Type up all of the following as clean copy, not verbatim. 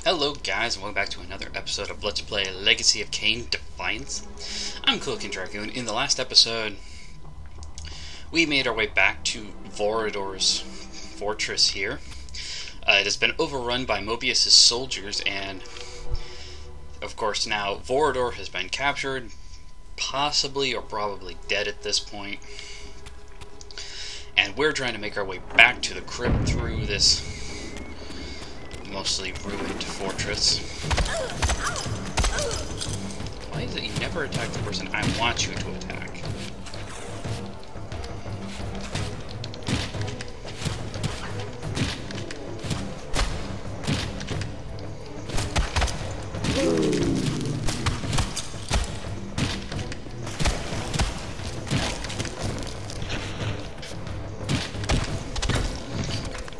Hello guys, and welcome back to another episode of Let's Play Legacy of Kain Defiance. I'm Cloaking Dragoon. In the last episode, we made our way back to Vorador's fortress here. It has been overrun by Mobius's soldiers, and of course now Vorador has been captured, possibly or probably dead at this point. And we're trying to make our way back to the crypt through this mostly ruined fortress. Why is it you never attack the person I want you to attack?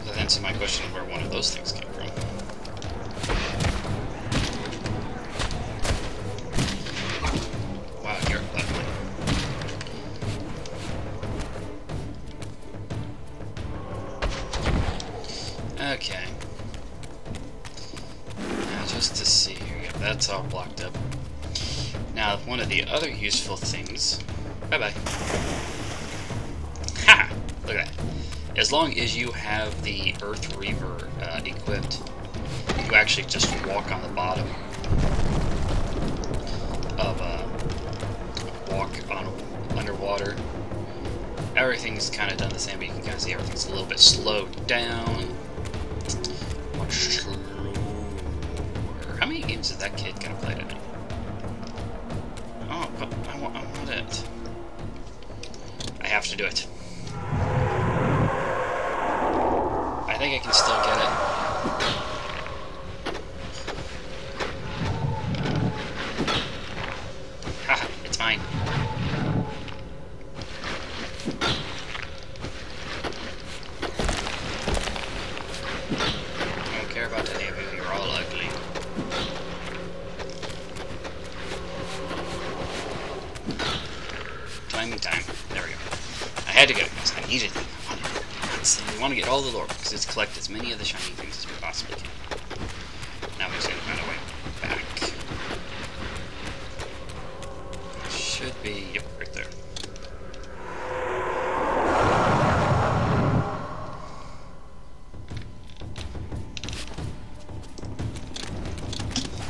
That answers my question of where one of those things came from. Wow, you're ugly. Okay. Now, just to see here, yeah, that's all blocked up. Now, one of the other useful things. Bye-bye. Ha! Look at that. As long as you have the Earth Reaver equipped, you actually just walk on the bottom of walk on underwater. Everything's kind of done the same, but you can kind of see everything's a little bit slowed down. Much slower. How many games is that kid gonna play today? Oh, but I want it. I have to do it. I think I can still get it. Haha, it's mine. I don't care about any of you, you're all ugly. Timing time. There we go. I had to get it because I needed it. I wanted it. We want to get all the lore because it's collect as many of the shiny things as we possibly can. Now we're just going to find our way back. Should be, yep, right there.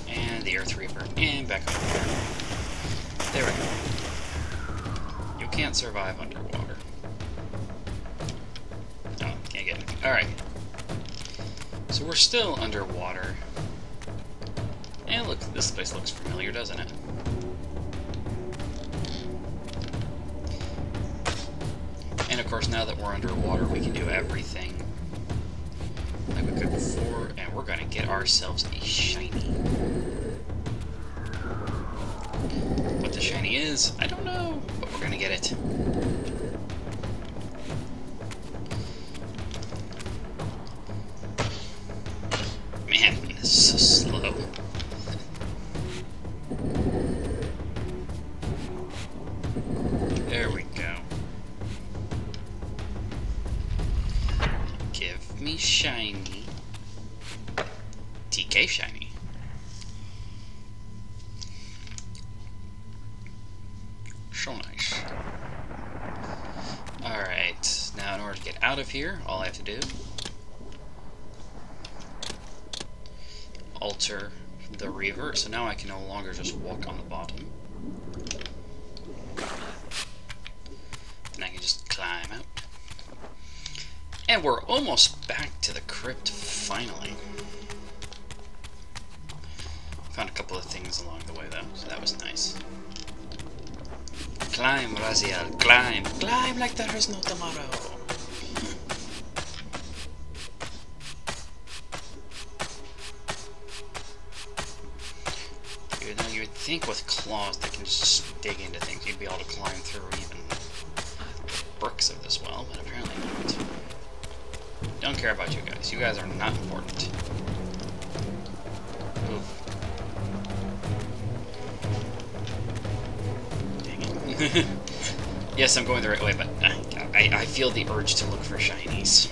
And the Earth Reaper, and back over there. There we go. You can't survive underwater. Oh, can't get it. Alright. So we're still underwater. And look, this place looks familiar, doesn't it? And of course, now that we're underwater, we can do everything like we could before, and we're gonna get ourselves a shiny. What the shiny is, I don't know, but we're gonna get it. Man, this is so slow. There we go. Give me shiny. TK shiny. So nice. Alright, now in order to get out of here, all I have to do, alter the Reaver, so now I can no longer just walk on the bottom. And I can just climb out. And we're almost back to the crypt, finally. Found a couple of things along the way, though, so that was nice. Climb, Raziel, climb! Climb like there is no tomorrow! You would think with claws they can just dig into things, you'd be able to climb through even the bricks of this well, but apparently not. Don't care about you guys. You guys are not important. Oof. Dang it. Yes, I'm going the right way, but I feel the urge to look for shinies.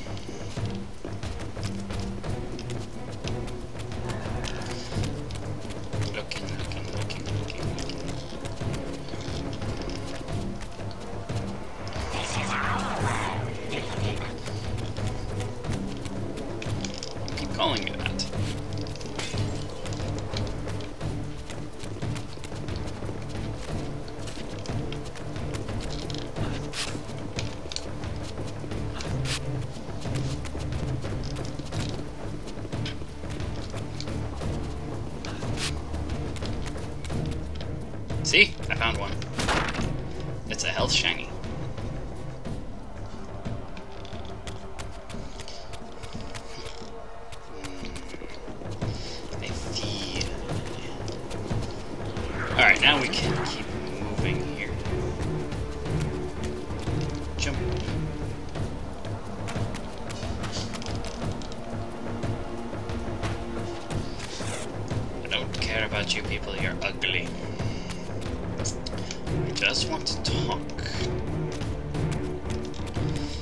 See? I found one. It's a health shiny. I feel... Alright, now we can keep moving here. Jump. I don't care about you people, you're ugly. I just want to talk.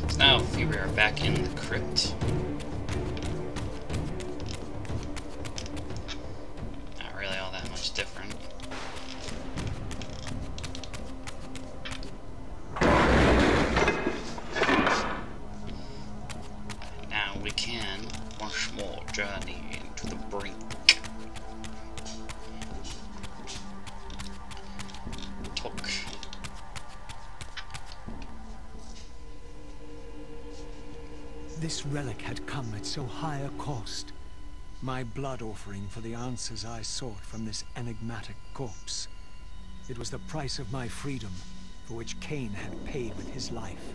So now, if we are back in the crypt. Not really all that much different. Now we can once more journey into the brink. Talk. This relic had come at so high a cost. My blood offering for the answers I sought from this enigmatic corpse. It was the price of my freedom, for which Cain had paid with his life.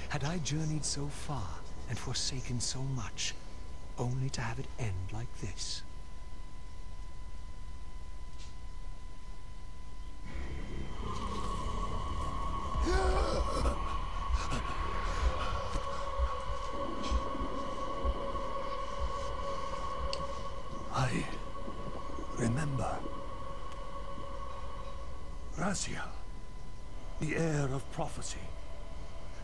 Had I journeyed so far and forsaken so much, only to have it end like this? I remember. Raziel, the heir of prophecy.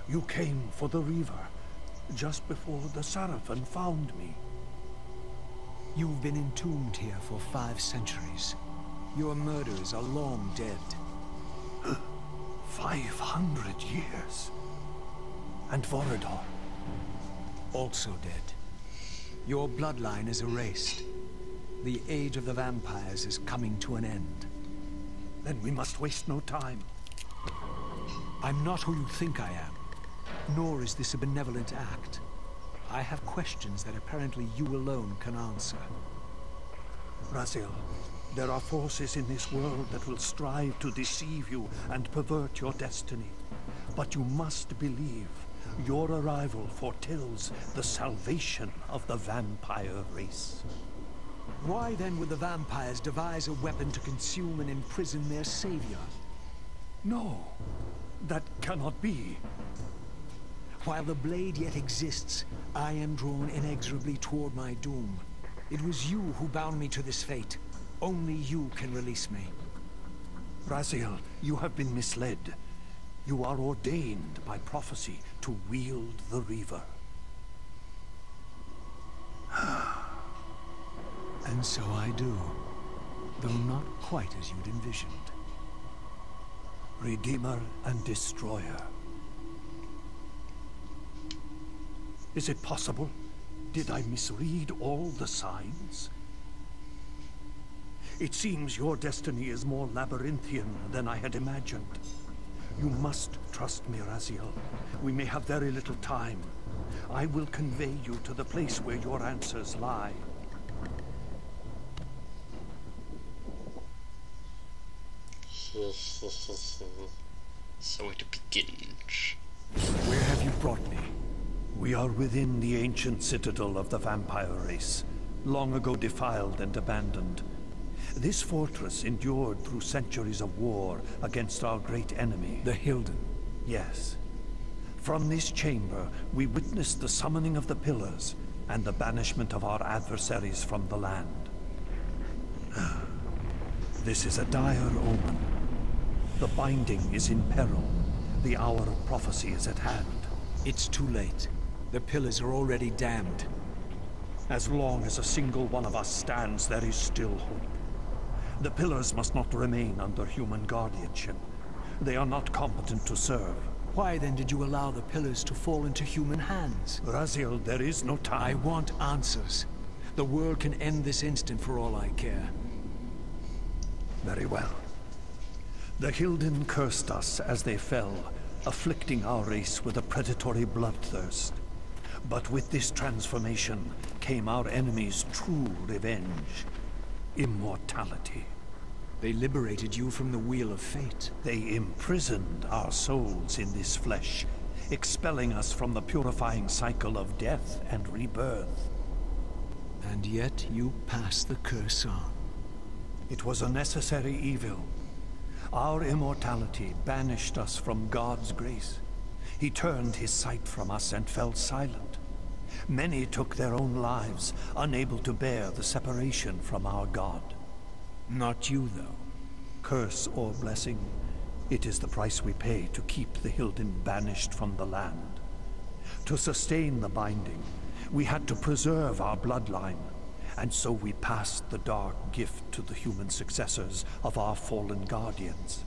You came for the Reaver, just before the Seraphim found me. You've been entombed here for 5 centuries. Your murderers are long dead. 500 years. And Vorador? Also dead. Your bloodline is erased. The age of the vampires is coming to an end. Then we must waste no time. I'm not who you think I am. Nor is this a benevolent act. I have questions that apparently you alone can answer. Raziel, there are forces in this world that will strive to deceive you and pervert your destiny. But you must believe your arrival foretells the salvation of the vampire race. Why then would the vampires devise a weapon to consume and imprison their savior? No, that cannot be. While the blade yet exists, I am drawn inexorably toward my doom. It was you who bound me to this fate. Only you can release me. Raziel, you have been misled. You are ordained by prophecy to wield the Reaver. And so I do, though not quite as you'd envisioned. Redeemer and Destroyer. Is it possible? Did I misread all the signs? It seems your destiny is more labyrinthian than I had imagined. You must trust me, Raziel. We may have very little time. I will convey you to the place where your answers lie. So it begins. Where have you brought me? We are within the ancient citadel of the vampire race, long ago defiled and abandoned. This fortress endured through centuries of war against our great enemy. The Hilden. Yes. From this chamber, we witnessed the summoning of the Pillars and the banishment of our adversaries from the land. This is a dire omen. The Binding is in peril. The hour of prophecy is at hand. It's too late. The Pillars are already damned. As long as a single one of us stands, there is still hope. The Pillars must not remain under human guardianship. They are not competent to serve. Why then did you allow the Pillars to fall into human hands? Raziel, there is no time. I want answers. The world can end this instant for all I care. Very well. The Hilden cursed us as they fell, afflicting our race with a predatory bloodthirst. But with this transformation came our enemy's true revenge. Immortality. They liberated you from the Wheel of Fate. They imprisoned our souls in this flesh, expelling us from the purifying cycle of death and rebirth. And yet you passed the curse on. It was a necessary evil. Our immortality banished us from God's grace. He turned his sight from us and fell silent. Many took their own lives, unable to bear the separation from our God. Not you, though. Curse or blessing, it is the price we pay to keep the Hilden banished from the land. To sustain the binding, we had to preserve our bloodline, and so we passed the dark gift to the human successors of our fallen guardians.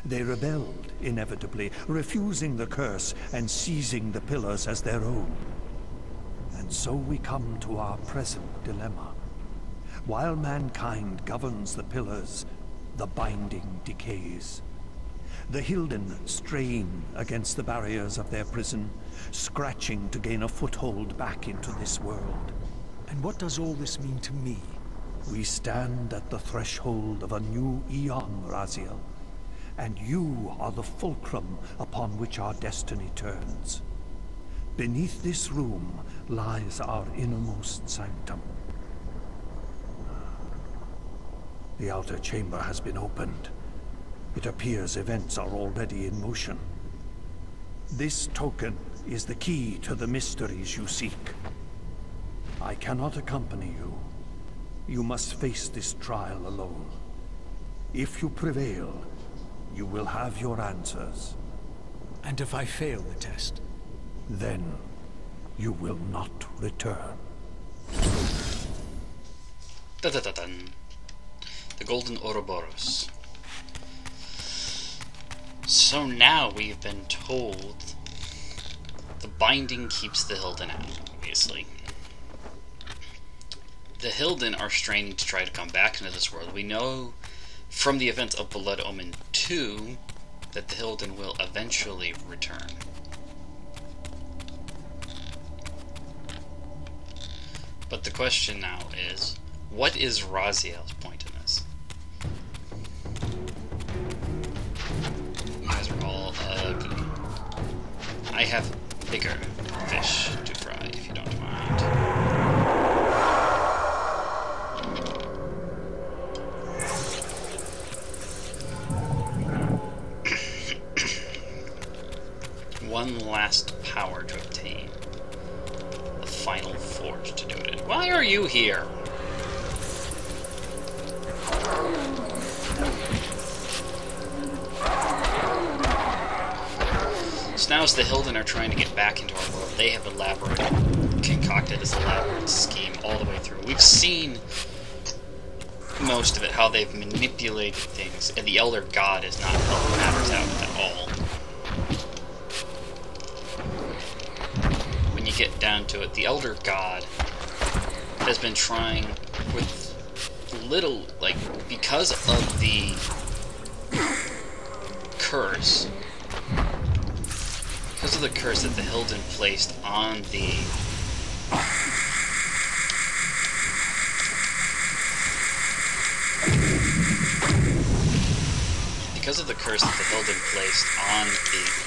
They rebelled, inevitably, refusing the curse and seizing the pillars as their own. And so we come to our present dilemma. While mankind governs the pillars, the binding decays. The Hilden strain against the barriers of their prison, scratching to gain a foothold back into this world. And what does all this mean to me? We stand at the threshold of a new eon, Raziel. And you are the fulcrum upon which our destiny turns. Beneath this room lies our innermost sanctum. The outer chamber has been opened. It appears events are already in motion. This token is the key to the mysteries you seek. I cannot accompany you. You must face this trial alone. If you prevail, you will have your answers. And if I fail the test? Then you will not return. Da-da-da-dun. The Golden Ouroboros. So now we've been told the binding keeps the Hilden out, obviously. The Hilden are straining to try to come back into this world. We know from the events of Blood Omen 2 that the Hilden will eventually return. But the question now is, what is Raziel's point in this? You guys are all ugly. I have bigger fish to fry, if you don't mind. One last power to obtain. The final forge to do it. Why are you here? So now as the Hilden are trying to get back into our world, they have concocted this elaborate scheme all the way through. We've seen most of it, how they've manipulated things, and the Elder God is not helping matters out at all. When you get down to it, the Elder God has been trying with little, like, because of the curse, that the Hilden placed on the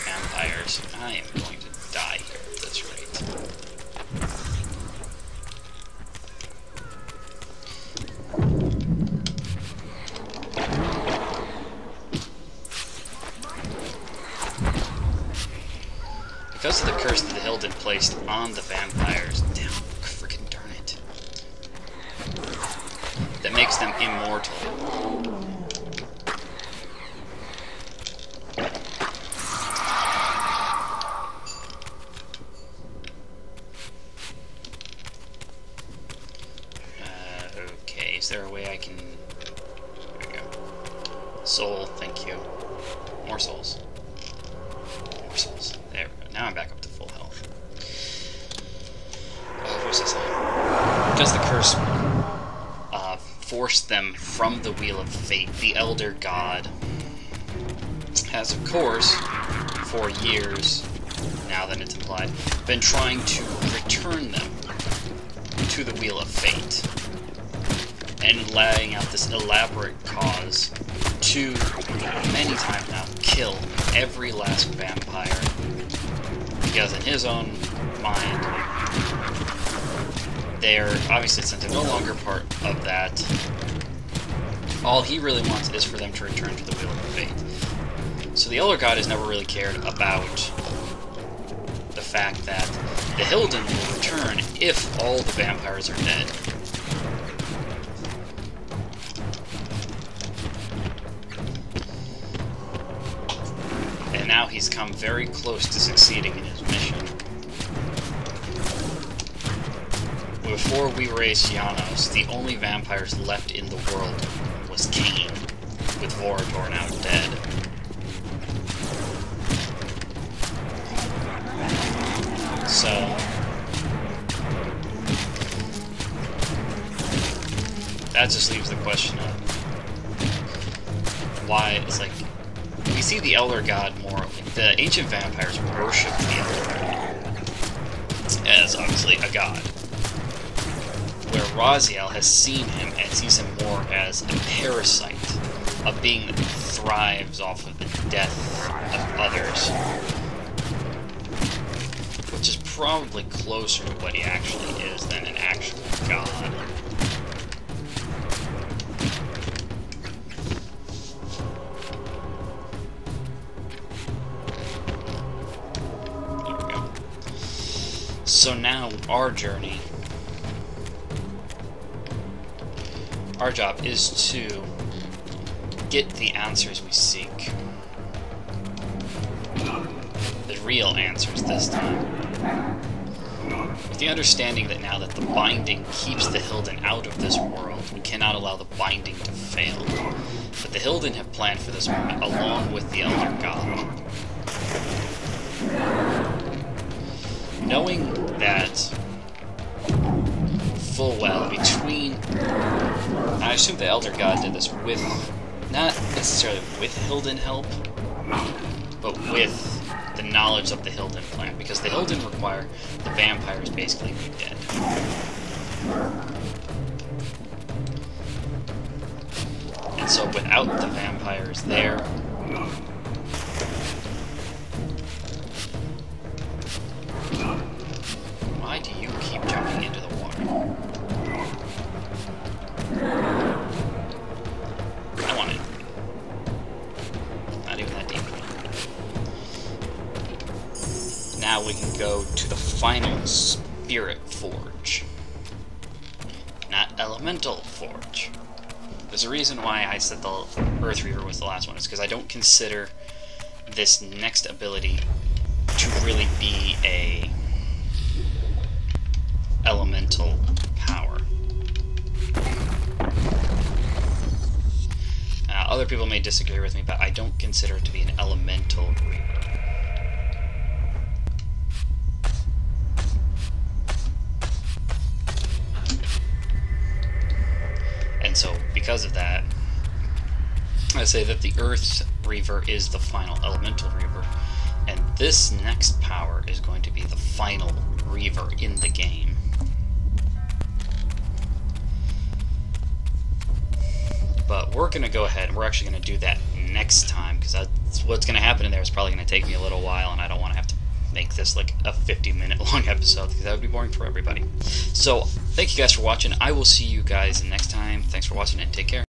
vampires. I am going to die here at this rate. Because of the curse that the Hilden placed on the vampires, damn, freaking darn it, that makes them immortal. Okay, is there a way I can... There we go. Soul, thank you. More souls. More souls. There we go. Now I'm back up to full health. What was I saying? Because the curse forced them from the Wheel of Fate, the Elder God has, of course, for years, now that it's implied, been trying to return them to the Wheel of Fate, and laying out this elaborate cause to, many times now, kill every last vampire. Because in his own mind, they're, obviously since they're no longer part of that, all he really wants is for them to return to the Wheel of Fate. So the Elder God has never really cared about the fact that the Hilden will return if all the vampires are dead. And now he's come very close to succeeding in his mission. Before we raised Janos, the only vampires left in the world was Cain, with Vorador now dead. So, that just leaves the question of why. It's like, we see the Elder God more, like, the ancient vampires worship the Elder God as obviously a god, where Raziel has seen him and sees him more as a parasite, a being that thrives off of the death of others, which is probably closer to what he actually is than an actual god. There we go. So now our journey, our job is to get the answers we seek. The real answers this time. With the understanding that now that the binding keeps the Hilden out of this world, we cannot allow the binding to fail. But the Hilden have planned for this moment along with the Elder God. Knowing that full well between, I assume the Elder God did this with, not necessarily with Hilden help, but with the knowledge of the Hilden plan, because the Hilden require the vampires basically be dead. And so without the vampires there, why do you keep jumping into the water? I want it. Not even that deep. Now we can go to the final Spirit Forge. Not Elemental Forge. There's a reason why I said the Earth Reaver was the last one. It's because I don't consider this next ability to really be a elemental power. Other people may disagree with me, but I don't consider it to be an elemental reaver. And so, because of that, I say that the Earth Reaver is the final elemental reaver, and this next power is going to be the final reaver in the game. But we're going to go ahead and we're actually going to do that next time, because that's what's going to happen in there is probably going to take me a little while, and I don't want to have to make this like a 50-minute long episode, because that would be boring for everybody. So, thank you guys for watching. I will see you guys next time. Thanks for watching, and take care.